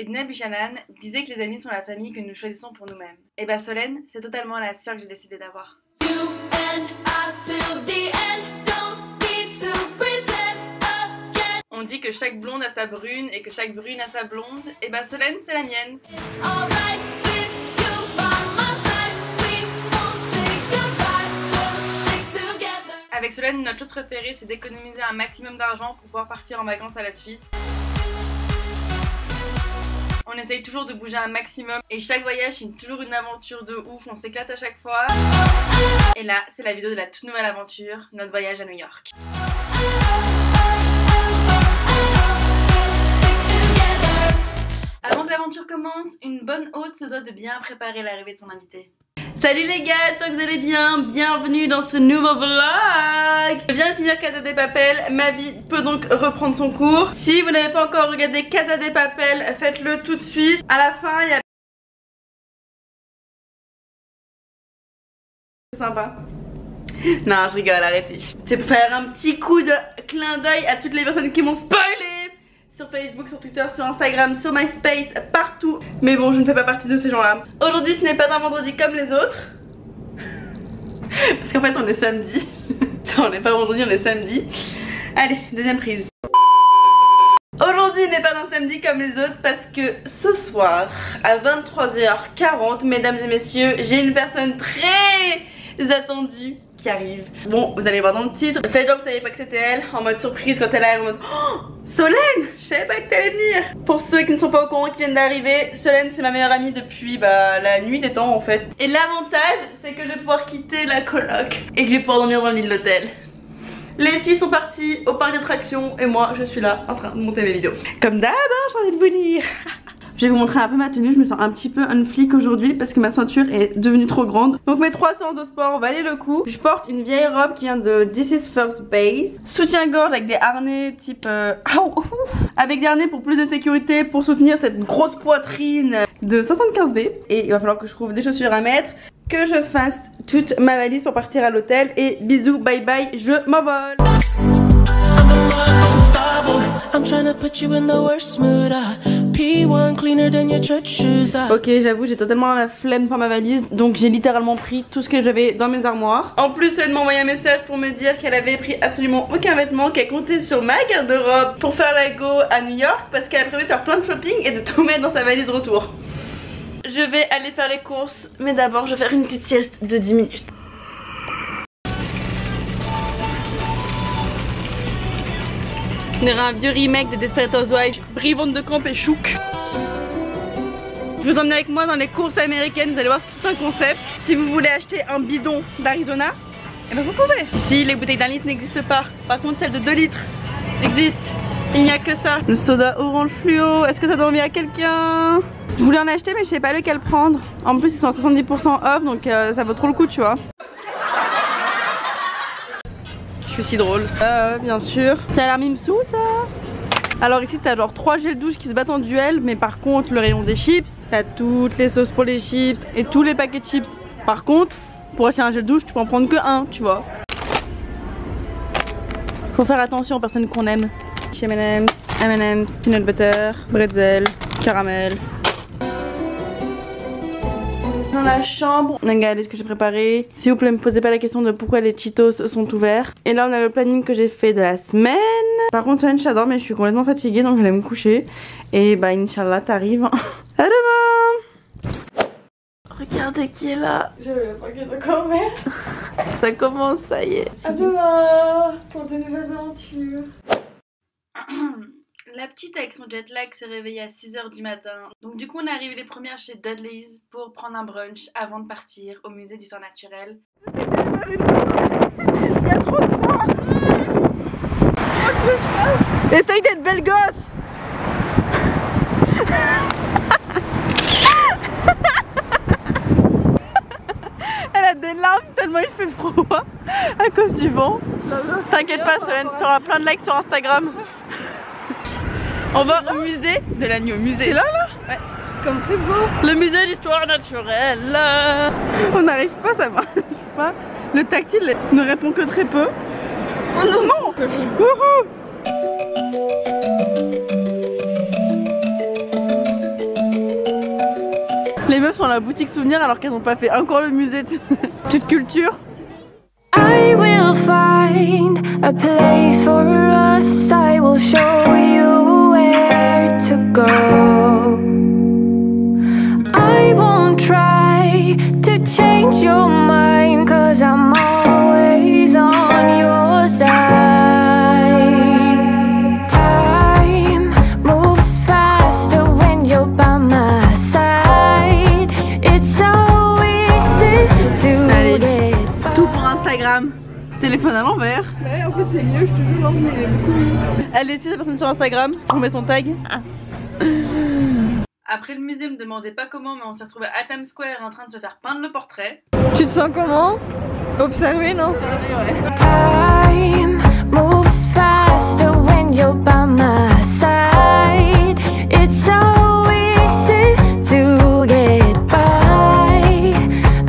Edna Buchanan disait que les amis sont la famille que nous choisissons pour nous-mêmes. Et bah Solène, c'est totalement la sœur que j'ai décidé d'avoir. On dit que chaque blonde a sa brune et que chaque brune a sa blonde. Et bah Solène, c'est la mienne. Avec Solène, notre chose préférée, c'est d'économiser un maximum d'argent pour pouvoir partir en vacances à la suite. On essaye toujours de bouger un maximum et chaque voyage c'est toujours une aventure de ouf, on s'éclate à chaque fois. Et là, c'est la vidéo de la toute nouvelle aventure, notre voyage à New York. Avant que l'aventure commence, une bonne hôte se doit de bien préparer l'arrivée de son invité. Salut les gars, j'espère que vous allez bien, bienvenue dans ce nouveau vlog. Je viens de finir Casa de Papel, ma vie peut donc reprendre son cours. Si vous n'avez pas encore regardé Casa de Papel, faites-le tout de suite. À la fin, il y a... C'est sympa. Non, je rigole, arrêtez. C'est pour faire un petit coup de clin d'œil à toutes les personnes qui m'ont spoilé sur Facebook, sur Twitter, sur Instagram, sur MySpace, partout. Mais bon, je ne fais pas partie de ces gens-là. Aujourd'hui, ce n'est pas un vendredi comme les autres. Parce qu'en fait, on est samedi. On n'est pas vendredi, on est samedi. Allez, deuxième prise. Aujourd'hui n'est pas un samedi comme les autres parce que ce soir, à 23h40, mesdames et messieurs, j'ai une personne très attendue qui arrive. Bon, vous allez voir dans le titre. Faites genre que vous saviez pas que c'était elle, en mode surprise quand elle arrive, en mode oh, Solène, je savais pas que t'allais venir. Pour ceux qui ne sont pas au courant, qui viennent d'arriver, Solène c'est ma meilleure amie depuis la nuit des temps en fait. Et l'avantage c'est que je vais pouvoir quitter la coloc et que je vais pouvoir dormir dans le lit de l'hôtel. Les filles sont parties au parc d'attractions et moi je suis là en train de monter mes vidéos. Comme d'hab, j'ai envie de vous dire. Je vais vous montrer un peu ma tenue, je me sens un petit peu un flic aujourd'hui parce que ma ceinture est devenue trop grande. Donc mes 3 séances de sport valent le coup. Je porte une vieille robe qui vient de This is First Base. Soutien-gorge avec des harnais type... avec des harnais pour plus de sécurité, pour soutenir cette grosse poitrine de 75B. Et il va falloir que je trouve des chaussures à mettre, que je fasse toute ma valise pour partir à l'hôtel. Et bisous, bye bye, je m'envole. Ok, j'avoue, j'ai totalement la flemme pour ma valise, donc j'ai littéralement pris tout ce que j'avais dans mes armoires. En plus, elle m'a envoyé un message pour me dire qu'elle avait pris absolument aucun vêtement, qu'elle comptait sur ma garde-robe pour faire la go à New York parce qu'elle a prévu de faire plein de shopping et de tout mettre dans sa valise retour. Je vais aller faire les courses, mais d'abord je vais faire une petite sieste de 10 minutes. On dirait un vieux remake de Desperate Housewives, Brie Van de Camp et Chouk. Je vous emmène avec moi dans les courses américaines, vous allez voir, c'est tout un concept. Si vous voulez acheter un bidon d'Arizona, eh ben vous pouvez. Ici, les bouteilles d'1 litre n'existent pas. Par contre, celles de 2 litres existent. Il n'y a que ça. Le soda orange fluo, est-ce que ça donne envie à quelqu'un? Je voulais en acheter mais je sais pas lequel prendre. En plus, ils sont à 70% off, donc ça vaut trop le coup, tu vois. Je suis si drôle. Bien sûr. C'est l'alarme Mimsou ça. Alors ici t'as genre 3 gels douche qui se battent en duel. Mais par contre le rayon des chips, t'as toutes les sauces pour les chips et tous les paquets de chips. Par contre pour acheter un gel douche tu peux en prendre que un, tu vois. Faut faire attention aux personnes qu'on aime. M&M's, peanut butter, bretzel, caramel. Dans la chambre, regardez ce que j'ai préparé. S'il vous plaît, me posez pas la question de pourquoi les Cheetos sont ouverts. Et là on a le planning que j'ai fait de la semaine. Par contre Solène, j'adore mais je suis complètement fatiguée donc je vais me coucher. Et bah Inch'Allah t'arrives. À demain. Regardez qui est là. Je vais pas qu'il encore mais ça commence, ça y est. À demain pour de nouvelles aventures. La petite avec son jet lag s'est réveillée à 6h du matin. Donc du coup on est arrivé les premières chez Dudley's pour prendre un brunch avant de partir au musée d'histoire naturelle. Il y a trop de moi. Comment tu veux que je fasse? Essaye d'être belle gosse. Elle a des larmes tellement il fait froid à cause du vent. T'inquiète pas Solène, t'auras plein de likes sur Instagram. On va au musée de l'agneau. Musée. C'est là Ouais. Comme c'est beau. Le musée d'histoire naturelle. On n'arrive pas, ça marche pas. Le tactile ne répond que très peu. Oh non non. Wouhou. Les meufs sont à la boutique souvenir alors qu'elles n'ont pas fait encore le musée. Toute culture. I will find a place for us. I will show you where to go. I won't try to change your mind, 'cause I'm always on your side. Time moves faster when you're by my side. It's so easy to get Tout pour Instagram. Téléphone à l'envers. Ouais, en fait c'est mieux, je te jure, mais beaucoup mieux. Elle est dessus la personne sur Instagram. Je vous mets son tag. Après le musée, me demandez pas comment, mais on s'est retrouvé à Times Square en train de se faire peindre le portrait. Tu te sens comment? Observé, non? Time moves faster when you're by my side. It's so easy to get by.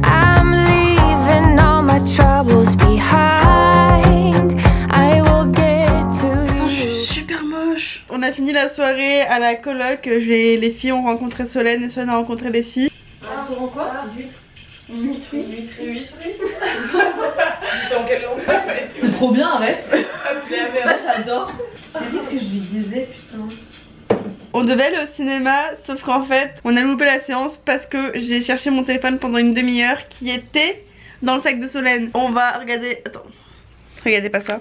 I'm leaving all my troubles behind. I will get to you. Je suis super moche. On a fini la soirée à la coloc. Les filles ont rencontré Solène et Solène a rencontré les filles. Restaurant quoi? Huître. Huître. C'est en quelle langue? C'est trop bien, arrête. J'adore. J'ai dit ce que je lui disais, putain. On devait aller au cinéma, sauf qu'en fait, on a loupé la séance parce que j'ai cherché mon téléphone pendant une demi-heure qui était dans le sac de Solène. On va regarder... Attends. Regardez pas ça.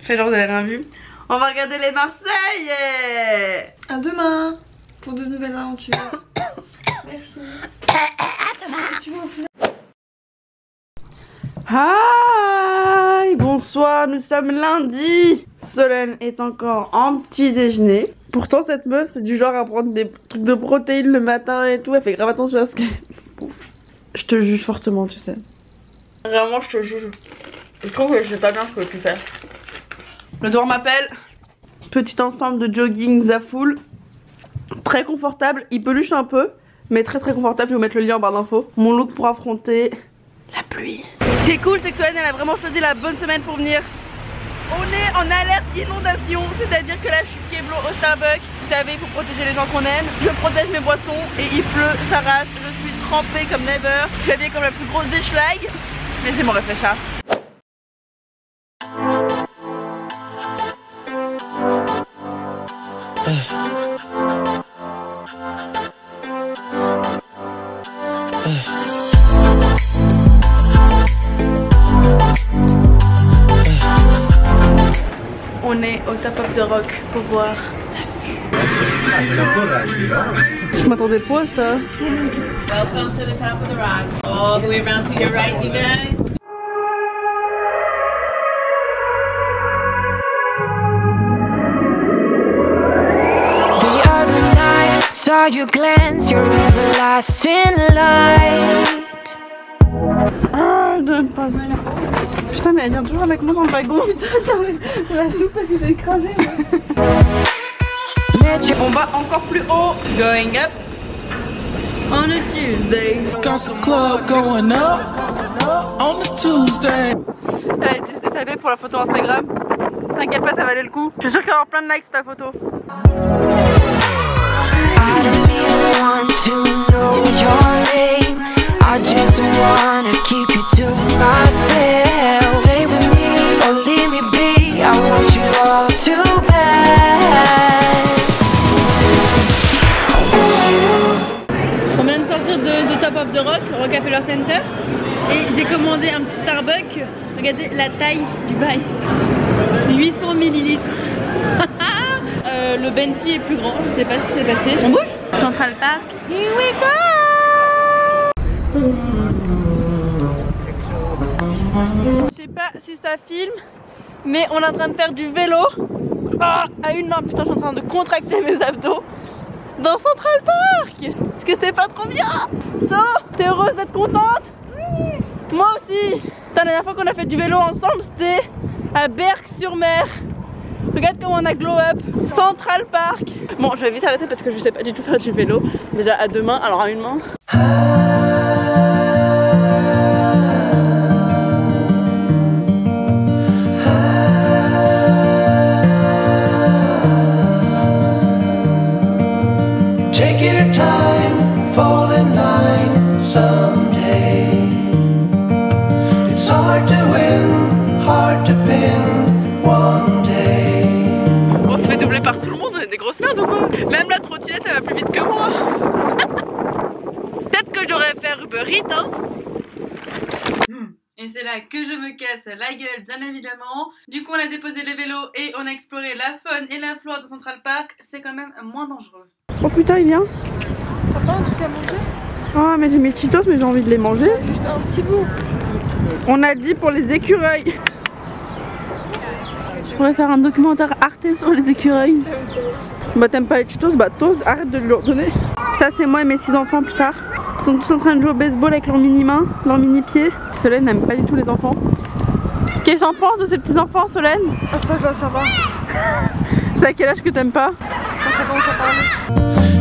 Fais genre vous avez rien vu. On va regarder les Marseillais. À demain pour de nouvelles aventures. Merci. Hi, bonsoir, nous sommes lundi. Solène est encore en petit déjeuner. Pourtant cette meuf c'est du genre à prendre des trucs de protéines le matin et tout. Elle fait grave attention à ce qu'elle bouffe. Je te juge fortement, tu sais. Vraiment je te juge. Je trouve que je sais pas bien ce que tu fais. Le devoir m'appelle. Petit ensemble de jogging Zafoul. Très confortable, il peluche un peu, mais très confortable. Je vais vous mettre le lien en barre d'infos. Mon look pour affronter la pluie. Ce qui est cool, c'est que Solène elle a vraiment choisi la bonne semaine pour venir. On est en alerte inondation, c'est-à-dire que là je suis pied au Starbucks. Vous savez, il faut protéger les gens qu'on aime. Je protège mes boissons et il pleut, ça rase. Je suis trempée comme never. Je suis habillée comme la plus grosse des schlag. Laissez-moi réfléchir. On est au Top of the Rock pour voir la vue. Je m'attendais pas à ça. Welcome to the top of the rock. All the way around to your right, you guys. The other night, saw you glance your everlasting light. Ah, je donne pas ça. Putain, mais elle vient toujours avec moi dans le wagon. La soupe elle s'est écrasée. On va encore plus haut. Going up on a Tuesday. Got the club going up on a Tuesday. Elle a juste SAV pour la photo Instagram. T'inquiète pas, ça valait le coup. Je suis sûre qu'il va y avoir plein de likes sur ta photo. I don't even want to know your name. I just wanna keep you to myself. Stay with me or leave me be. I want you all too bad. On vient de sortir de Top of the Rock, Rock Café Center. Et j'ai commandé un petit Starbucks. Regardez la taille du bail. 800 millilitres. Le Benti est plus grand, je sais pas ce qui s'est passé. On bouge? Central Park. Here we go! Je sais pas si ça filme, mais on est en train de faire du vélo. Ah, à une main, putain, je suis en train de contracter mes abdos. Dans Central Park. Est-ce que c'est pas trop bien? So, t'es heureuse d'être contente? Oui. Moi aussi. La dernière fois qu'on a fait du vélo ensemble, c'était à Berck-sur-Mer. Regarde comment on a glow up. Central Park. Bon, je vais vite arrêter parce que je sais pas du tout faire du vélo. Déjà à deux mains, alors à une main. Take your time, fall in line. someday. It's hard to win, hard to pin one day. On se fait doubler par tout le monde, on est des grosses merdes ou quoi? Même la trottinette elle va plus vite que moi. Peut-être que j'aurais fait Uber Eats hein. Et c'est là que je me casse la gueule bien évidemment. Du coup on a déposé les vélos et on a exploré la faune et la flore de Central Park. C'est quand même moins dangereux. Oh putain il vient. T'as pas un truc à manger? Oh mais j'ai mes Cheetos mais j'ai envie de les manger. Juste un petit bout. On a dit pour les écureuils. Je pourrais faire un documentaire Arte sur les écureuils. Bah t'aimes pas les Cheetos, bah toi arrête de leur donner. Ça c'est moi et mes 6 enfants plus tard. Ils sont tous en train de jouer au baseball avec leurs mini-mains, leurs mini-pieds. Solène n'aime pas du tout les enfants. Qu'est-ce que t'en penses de ces petits enfants Solène? À cet âge là ça va. C'est à quel âge que t'aimes pas? Quand ça commence à parler.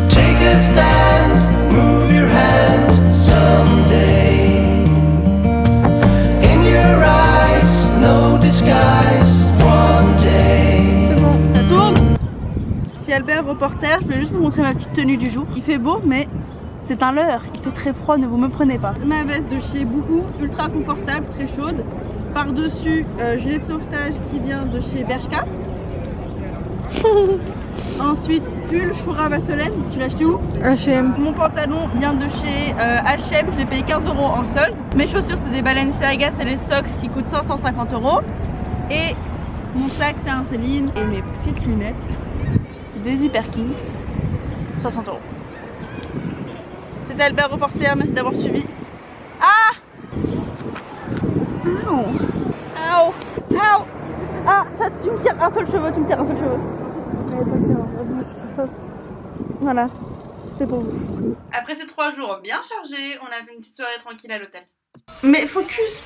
Take a stand, move your hand someday. In your eyes, no disguise, one day. C'est bon, ça tourne. Si Albert reporter, je voulais juste vous montrer ma petite tenue du jour. Il fait beau mais c'est un leurre, il fait très froid, ne vous me prenez pas. Ma veste de chez Bouhou, ultra confortable, très chaude. Par-dessus, gilet de sauvetage qui vient de chez Bershka. Ensuite, pull Choura Vasselène, tu l'as acheté où? H&M. Mon pantalon vient de chez H&M, je l'ai payé 15 € en solde. Mes chaussures c'est des Balenciaga, c'est les socks qui coûtent 550 €. Et mon sac c'est un Céline. Et mes petites lunettes, Daisy Perkins, 60 €. C'était Albert Reporter, merci d'avoir suivi. Ah! Ow! Ow! Ow! Ah, ça, tu me tires un seul cheveu, tu me tires un seul cheveu. Voilà, c'est pour vous. Après ces 3 jours bien chargés, on a fait une petite soirée tranquille à l'hôtel. Mais focus,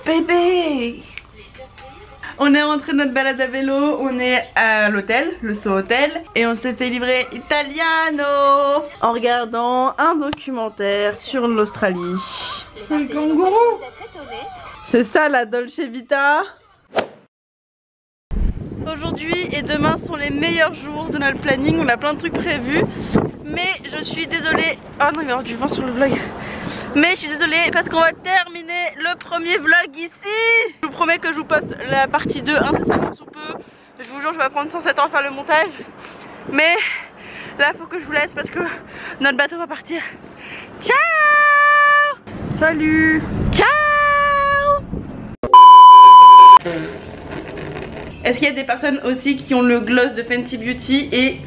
bébé! On est rentré de notre balade à vélo, on est à l'hôtel, le So Hotel, et on s'est fait livrer Italiano en regardant un documentaire sur l'Australie. Le kangourou! C'est ça la Dolce Vita. Aujourd'hui et demain sont les meilleurs jours de notre planning, on a plein de trucs prévus. Mais je suis désolée, oh non il va y avoir du vent sur le vlog. Mais je suis désolée parce qu'on va terminer le premier vlog ici. Je vous promets que je vous poste la partie 2 incessamment sous peu. Je vous jure je vais prendre 107 ans à faire le montage. Mais là il faut que je vous laisse parce que notre bateau va partir. Ciao. Salut. Ciao. Est-ce qu'il y a des personnes aussi qui ont le gloss de Fenty Beauty et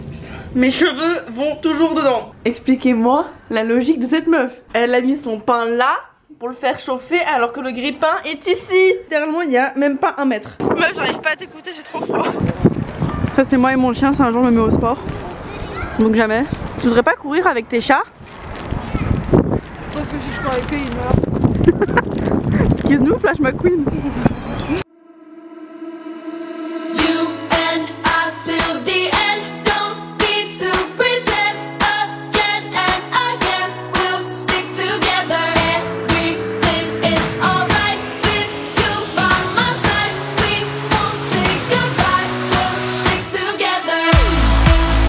mes cheveux vont toujours dedans? Expliquez-moi la logique de cette meuf. Elle a mis son pain là pour le faire chauffer alors que le grille-pain est ici. Littéralement il y a même pas 1 mètre. Meuf j'arrive pas à t'écouter, j'ai trop froid. Ça c'est moi et mon chien, si un jour je me mets au sport. Donc jamais. Tu voudrais pas courir avec tes chats? Parce que si je cours avec eux ils meurent. Excuse-nous Flash McQueen.